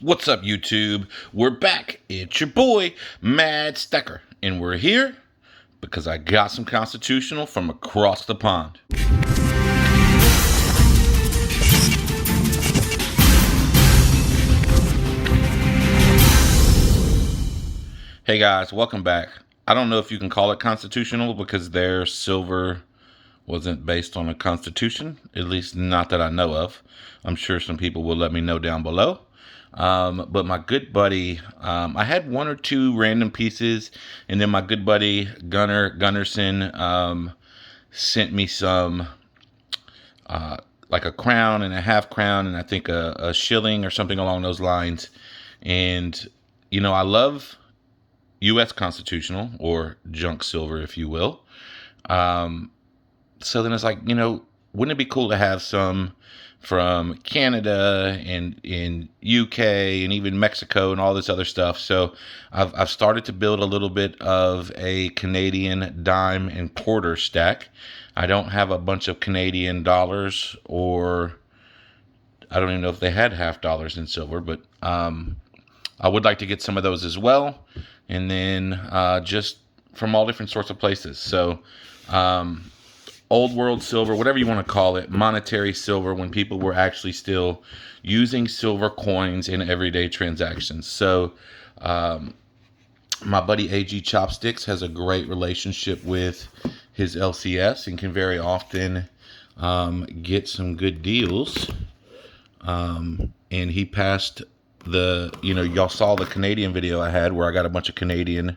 What's up, YouTube? We're back. It's your boy, maddeststacker, and we're here because I got some constitutional from across the pond. Hey guys, welcome back. I don't know if you can call it constitutional because their silver wasn't based on a constitution, at least not that I know of. I'm sure some people will let me know down below. But my good buddy, I had one or two random pieces, and then my good buddy Gunnarsson sent me some, like a crown and a half crown, and I think a shilling or something along those lines. And I love U.S. constitutional, or junk silver, if you will. So then it's like, wouldn't it be cool to have some from Canada and in UK and even Mexico and all this other stuff? So I've started to build a little bit of a Canadian dime and quarter stack. I don't have a bunch of Canadian dollars, or I don't even know if they had half dollars in silver, but I would like to get some of those as well. And then just from all different sorts of places. So old world silver, whatever you want to call it, monetary silver, when people were actually still using silver coins in everyday transactions. So my buddy AG Chopsticks has a great relationship with his LCS and can very often get some good deals. And he passed y'all saw the Canadian video I had where I got a bunch of Canadian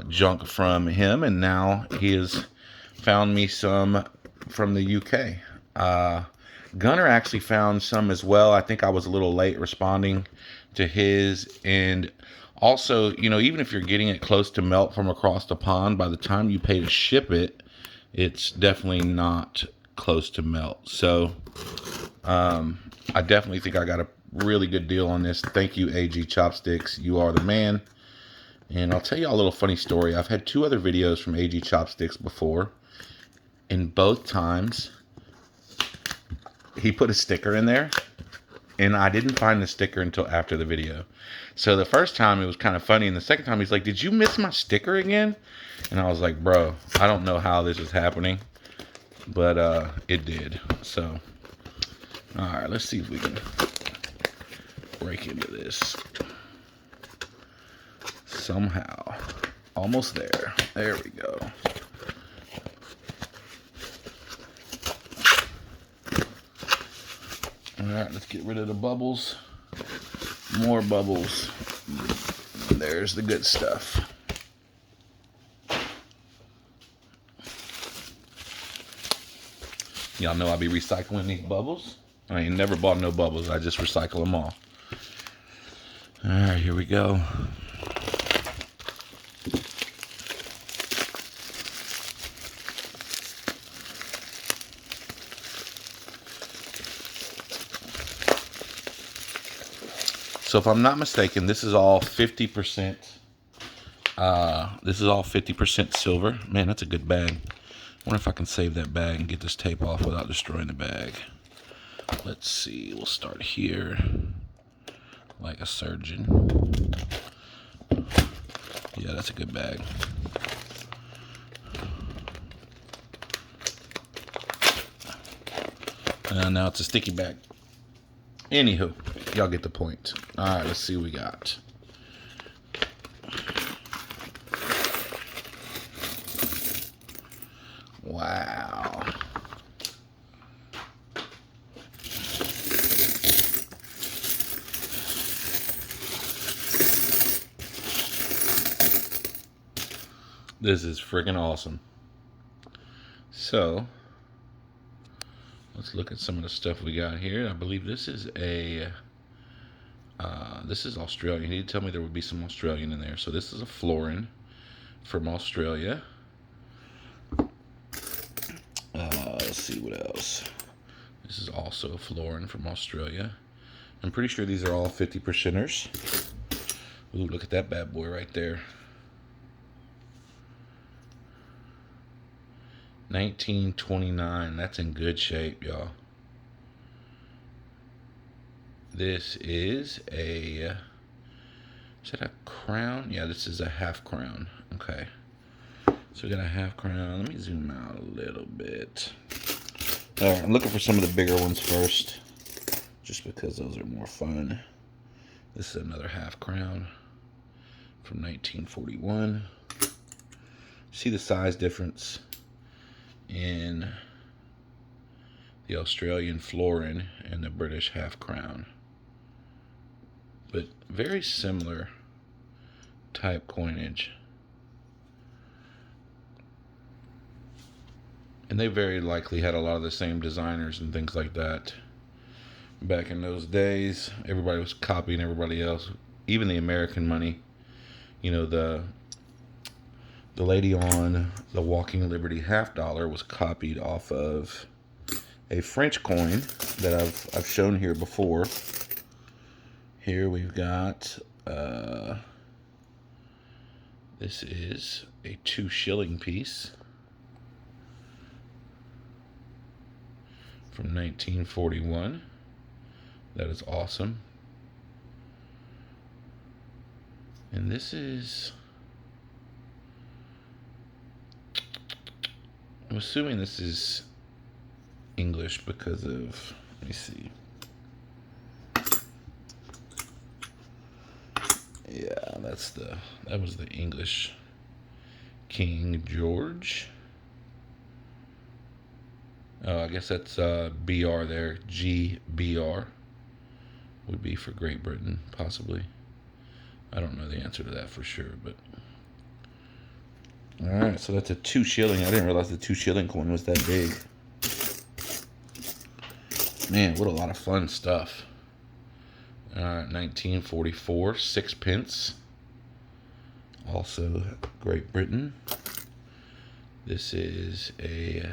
junk from him, and now he has found me some from the UK. Gunner actually found some as well. I think I was a little late responding to his. And also, even if you're getting it close to melt from across the pond, by the time you pay to ship it, it's definitely not close to melt. So I definitely think I got a really good deal on this. Thank you, AG Chopsticks. You are the man. And I'll tell you a little funny story. I've had two other videos from AG Chopsticks before. And both times, he put a sticker in there, and I didn't find the sticker until after the video. So the first time, it was kind of funny, and the second time, he's like, "Did you miss my sticker again?" And I was like, "Bro, I don't know how this is happening, but it did." So, all right, let's see if we can break into this somehow. Almost there. There we go. Alright, let's get rid of the bubbles. More bubbles. There's the good stuff. Y'all know I be recycling these bubbles. I ain't never bought no bubbles. I just recycle them all. Alright, here we go. So if I'm not mistaken, this is all 50%. This is all 50% silver. Man, that's a good bag. I wonder if I can save that bag and get this tape off without destroying the bag. Let's see. We'll start here, like a surgeon. Yeah, that's a good bag. Now it's a sticky bag. Anywho, y'all get the point. All right, let's see what we got. Wow. This is freaking awesome. So, let's look at some of the stuff we got here. I believe this is this is Australian. He did tell me there would be some Australian in there. So this is a florin from Australia. Let's see what else. This is also a florin from Australia. I'm pretty sure these are all 50%ers. Ooh, look at that bad boy right there. 1929. That's in good shape, y'all. This is a, is that a crown? Yeah, this is a half crown. Okay. So we got a half crown. Let me zoom out a little bit. All right, I'm looking for some of the bigger ones first, just because those are more fun. This is another half crown from 1941. See the size difference in the Australian florin and the British half crown, but very similar type coinage. And they very likely had a lot of the same designers and things like that. Back in those days, everybody was copying everybody else, even the American money. You know, the lady on the Walking Liberty $50 was copied off of a French coin that I've shown here before. Here we've got this is a 2 shilling piece from 1941. That is awesome. And this is, I'm assuming this is English because of, let me see. Yeah, that was the English King George. Oh, I guess that's BR there. GBR would be for Great Britain, possibly. I don't know the answer to that for sure, but all right. So that's a 2 shilling. I didn't realize the 2 shilling coin was that big. Man, what a lot of fun stuff. All right, 1944 6 pence. Also Great Britain. This is a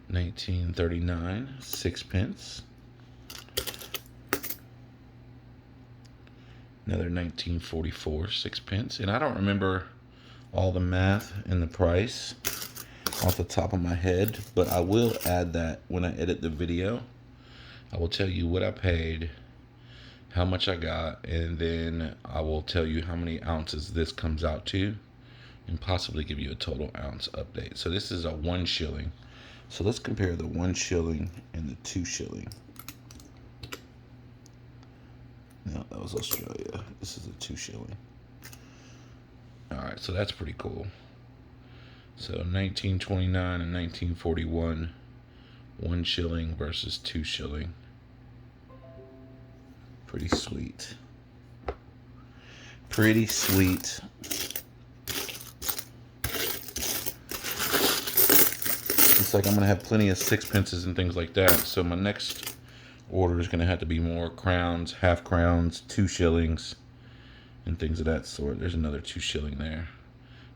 1939 6 pence. Another 1944 6 pence. And I don't remember all the math and the price off the top of my head, but I will add that when I edit the video. I will tell you what I paid, how much I got, and then I will tell you how many ounces this comes out to, and possibly give you a total ounce update. So this is a 1 shilling. So let's compare the 1 shilling and the 2 shilling. No, that was Australia. This is a 2 shilling. All right, so that's pretty cool. So 1929 and 1941, 1 shilling versus 2 shilling. Pretty sweet. Pretty sweet. Looks like I'm gonna have plenty of 6 pences and things like that. So my next order is gonna have to be more crowns, half crowns, 2 shillings, and things of that sort. There's another 2 shilling there.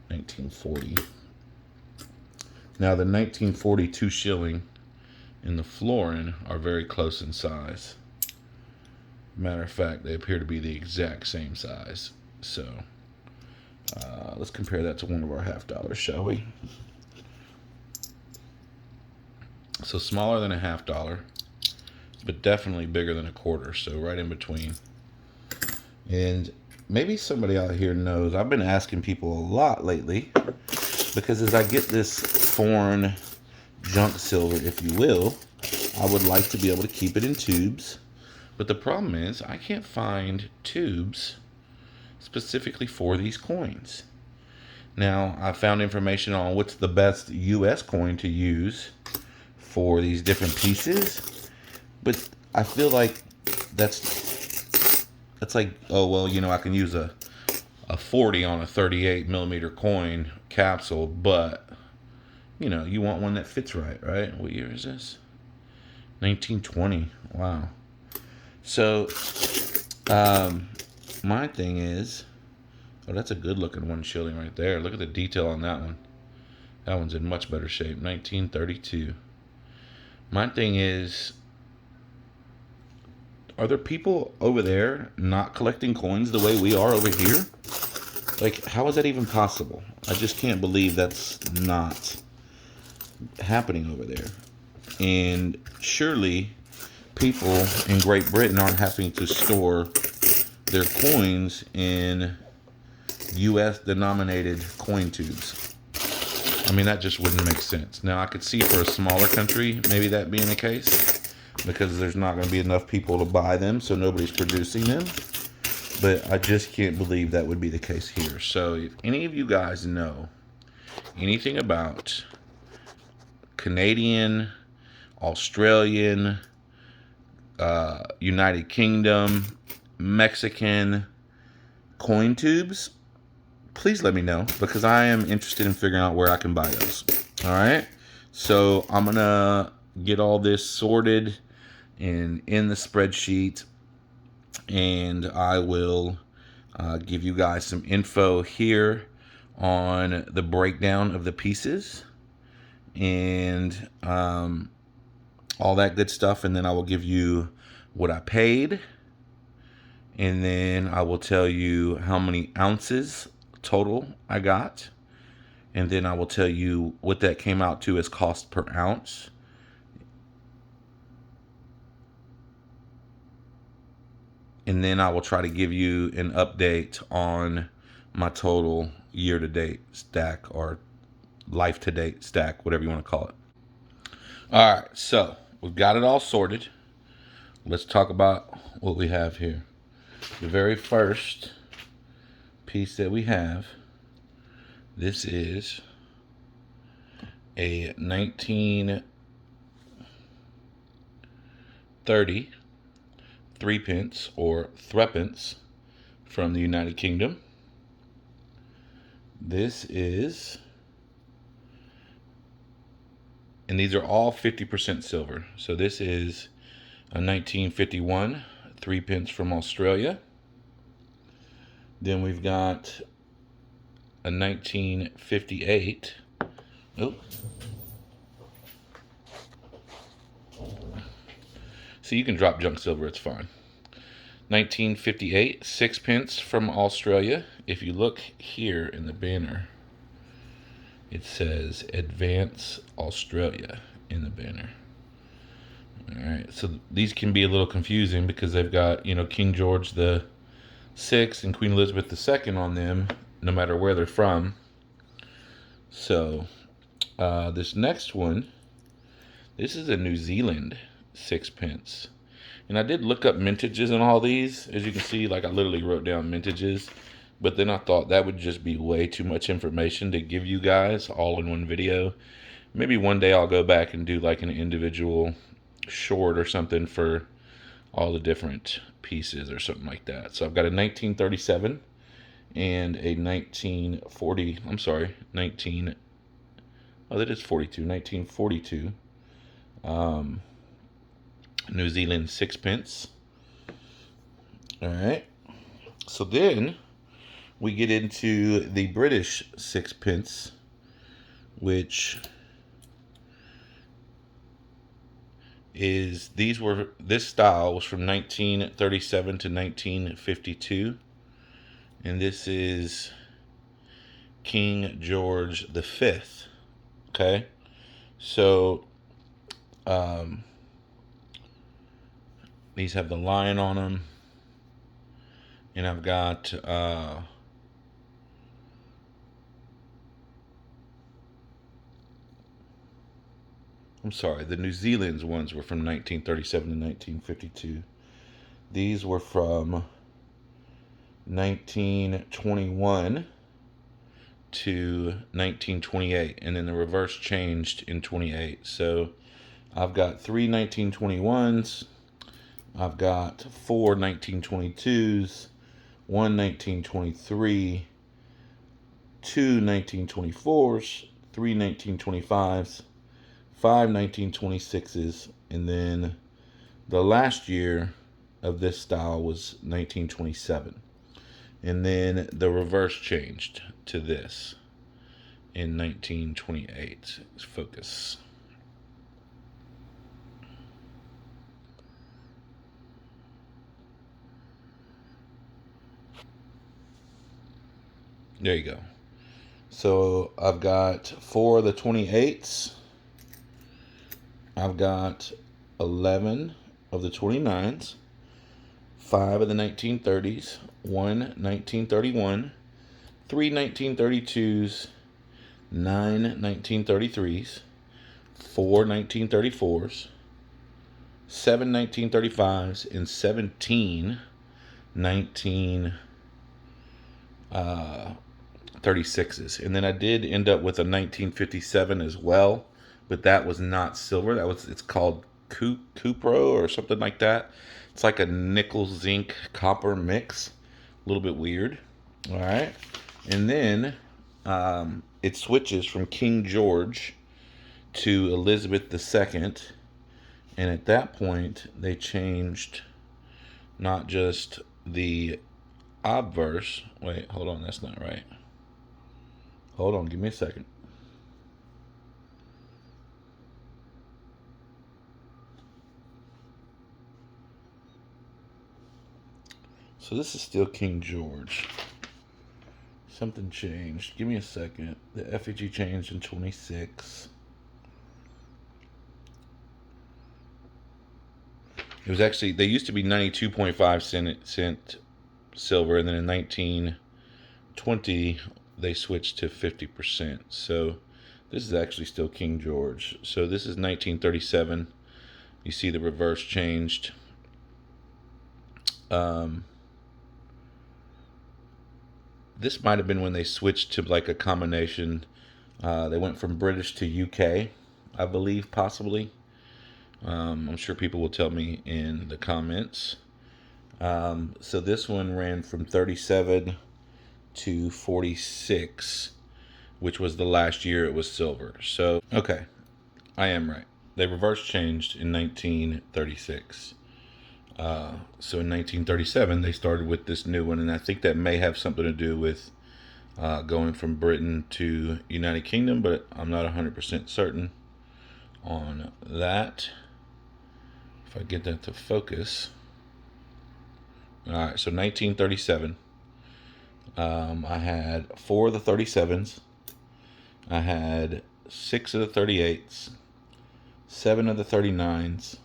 1940. Now the 1942 shilling and the florin are very close in size. Matter of fact, they appear to be the exact same size. So let's compare that to one of our $50, shall we? So smaller than a $50, but definitely bigger than a quarter. So right in between. And maybe somebody out here knows. I've been asking people a lot lately, because as I get this foreign junk silver, if you will, I would like to be able to keep it in tubes. But the problem is I can't find tubes specifically for these coins. Now, I found information on what's the best US coin to use for these different pieces, but I feel like that's like, oh, well, you know, I can use a 40 on a 38 millimeter coin capsule, but you know, you want one that fits right? What year is this? 1920. Wow. So my thing is, oh, that's a good looking 1 shilling right there. Look at the detail on that one. That one's in much better shape. 1932. My thing is, are there people over there not collecting coins the way we are over here? Like, how is that even possible? I just can't believe that's not happening over there. And surely people in Great Britain aren't having to store their coins in US denominated coin tubes. I mean, that just wouldn't make sense. Now, I could see for a smaller country, maybe that being the case, because there's not going to be enough people to buy them, so nobody's producing them. But I just can't believe that would be the case here. So if any of you guys know anything about Canadian, Australian, United Kingdom, Mexican coin tubes, please let me know, because I am interested in figuring out where I can buy those. All right, so I'm gonna get all this sorted and in the spreadsheet, and I will give you guys some info here on the breakdown of the pieces and all that good stuff. And then I will give you what I paid, and then I will tell you how many ounces total I got, and then I will tell you what that came out to as cost per ounce. And then I will try to give you an update on my total year-to-date stack, or life-to-date stack, whatever you want to call it. All right, so we've got it all sorted. Let's talk about what we have here. The very first piece that we have, this is a 1930 3p or threepence from the United Kingdom. This is, and these are all 50% silver. So this is a 1951 3p from Australia. Then we've got a 1958. Oh. So you can drop junk silver, it's fine. 1958 6p from Australia. If you look here in the banner, it says Advance Australia in the banner. All right, so these can be a little confusing because they've got, King George the Sixth and Queen Elizabeth II on them, no matter where they're from. So this next one, this is a New Zealand 6p. And I did look up mintages on all these. As you can see, like, I literally wrote down mintages, but then I thought that would just be way too much information to give you guys all in one video. Maybe one day I'll go back and do like an individual short or something for all the different pieces or something like that. So I've got a 1937 and a 1940, I'm sorry, that is 42, 1942 New Zealand 6p. All right. So then we get into the British 6p, which is, this style was from 1937 to 1952. And this is King George V. Okay. So, these have the lion on them, and I've got I'm sorry, the New Zealand's ones were from 1937 to 1952. These were from 1921 to 1928, and then the reverse changed in 28. So I've got 3 1921s. I've got 4 1922s, 1 1923, 2 1924s, 3 1925s, 5 1926s, and then the last year of this style was 1927. And then the reverse changed to this in 1928. Focus. There you go. So I've got 4 of the 28s. I've got 11 of the 29s, 5 of the 1930s, 1 1931, 3 1932s, 9 1933s, 4 1934s, 7 1935s, and 17 1936s. And then I did end up with a 1957 as well, but that was not silver. It's called Cupro or something like that. It's like a nickel zinc copper mix. A little bit weird. All right. And then it switches from King George to Elizabeth II. And at that point, they changed not just the obverse. Wait, hold on. That's not right. Hold on. Give me a second. So this is still King George. Something changed. Give me a second. The effigy changed in 26. It was actually, they used to be 92.5 cent silver, and then in 1920 they switched to 50%. So this is actually still King George. So this is 1937. You see the reverse changed. This might have been when they switched to like a combination. They went from British to UK, I believe, possibly. I'm sure people will tell me in the comments. So this one ran from 37 to 46, which was the last year it was silver. So, okay, I am right. They reverse changed in 1936. So in 1937, they started with this new one, and I think that may have something to do with going from Britain to United Kingdom, but I'm not 100% certain on that. If I get that to focus. All right, so 1937. I had 4 of the 37s. I had 6 of the 38s, 7 of the 39s,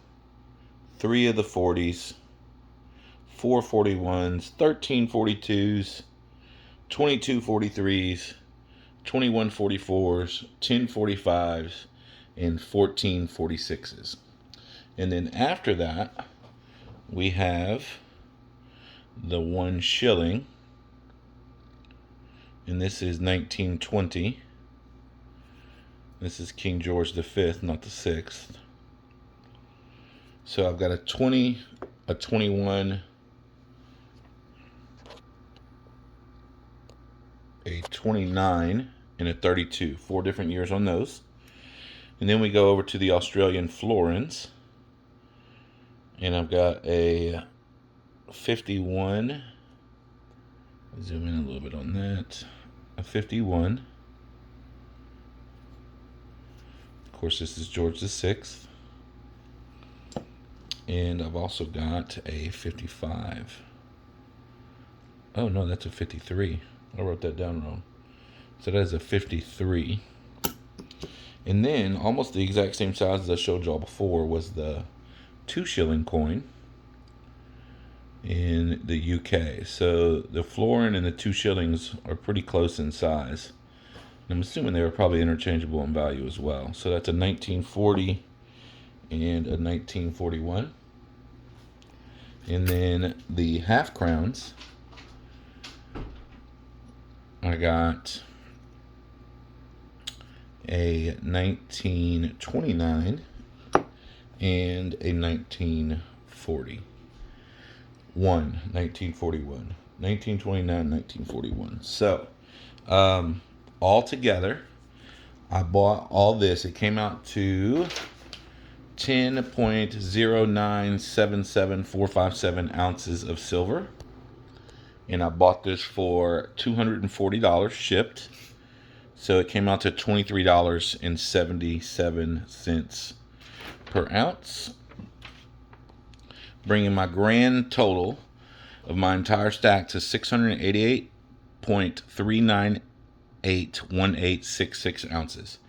3 of the 40s, 4 41s, 13 42s, 22 43s, 21 44s, 10 45s, and 14 46s. And then after that, we have the 1 shilling. And this is 1920. This is King George V, not the 6th. So I've got a 20, a 21, a 29, and a 32. 4 different years on those. And then we go over to the Australian florins. And I've got a 51. Zoom in a little bit on that. A 51. Of course, this is George VI. And I've also got a 55. Oh, no, that's a 53. I wrote that down wrong. So that is a 53. And then, almost the exact same size as I showed y'all before was the 2 shilling coin in the UK. So the florin and the 2 shillings are pretty close in size. I'm assuming they were probably interchangeable in value as well. So that's a 1940 and a 1941. And then the half crowns, I got a 1929 and a 1940. 1941. 1929, 1941. So, all together, I bought all this. It came out to 10.0977457 ounces of silver. And I bought this for $240 shipped. So it came out to $23.77 per ounce, bringing my grand total of my entire stack to 688.3981866 ounces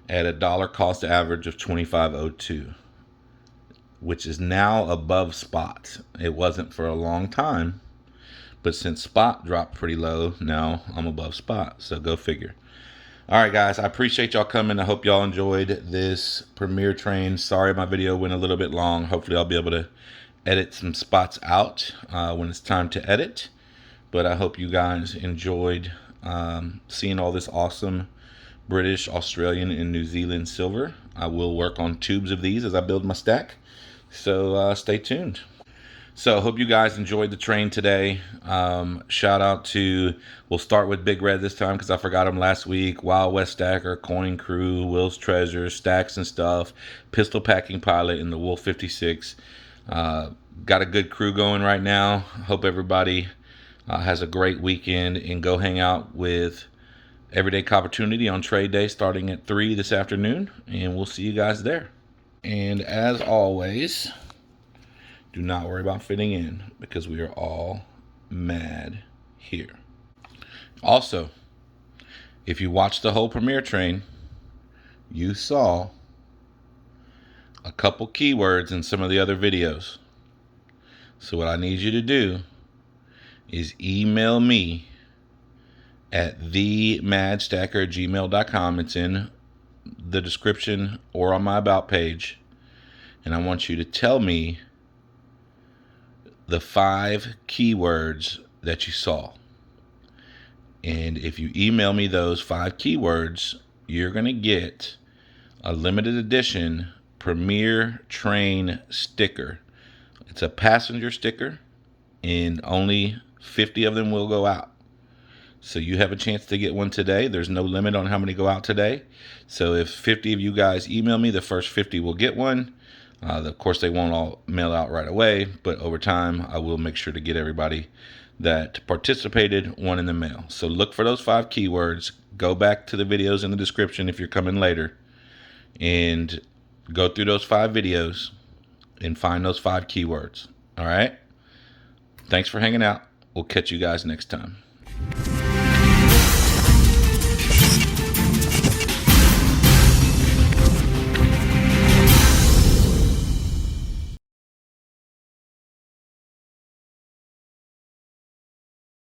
at a dollar cost average of $25.02. which is now above spot. It wasn't for a long time, but since spot dropped pretty low, now I'm above spot. So go figure. All right, guys, I appreciate y'all coming. I hope y'all enjoyed this Premier train. Sorry my video went a little bit long. Hopefully I'll be able to edit some spots out when it's time to edit. But I hope you guys enjoyed seeing all this awesome British, Australian, and New Zealand silver. I will work on tubes of these as I build my stack. So stay tuned. So I hope you guys enjoyed the train today. Shout out to, we'll start with Big Red this time because I forgot him last week. Wild West Stacker, Coin Crew, Will's Treasure, Stacks and Stuff, Pistol Packing Pilot, and the Wolf 56. Got a good crew going right now. Hope everybody has a great weekend, and go hang out with Everyday Opportunity on trade day starting at 3 this afternoon, and we'll see you guys there. And as always, do not worry about fitting in because we are all mad here. Also, if you watched the whole Premier train, you saw a couple keywords in some of the other videos. So what I need you to do is email me at themaddestacker@gmail.com. It's in the description or on my about page. And I want you to tell me the 5 keywords that you saw. And if you email me those 5 keywords, you're going to get a limited edition Premier Train sticker. It's a passenger sticker, and only 50 of them will go out. So you have a chance to get one today. There's no limit on how many go out today. So if 50 of you guys email me, the first 50 will get one. Of course, they won't all mail out right away, but over time, I will make sure to get everybody that participated one in the mail. So look for those 5 keywords. Go back to the videos in the description if you're coming later, and go through those 5 videos and find those 5 keywords. All right? Thanks for hanging out. We'll catch you guys next time.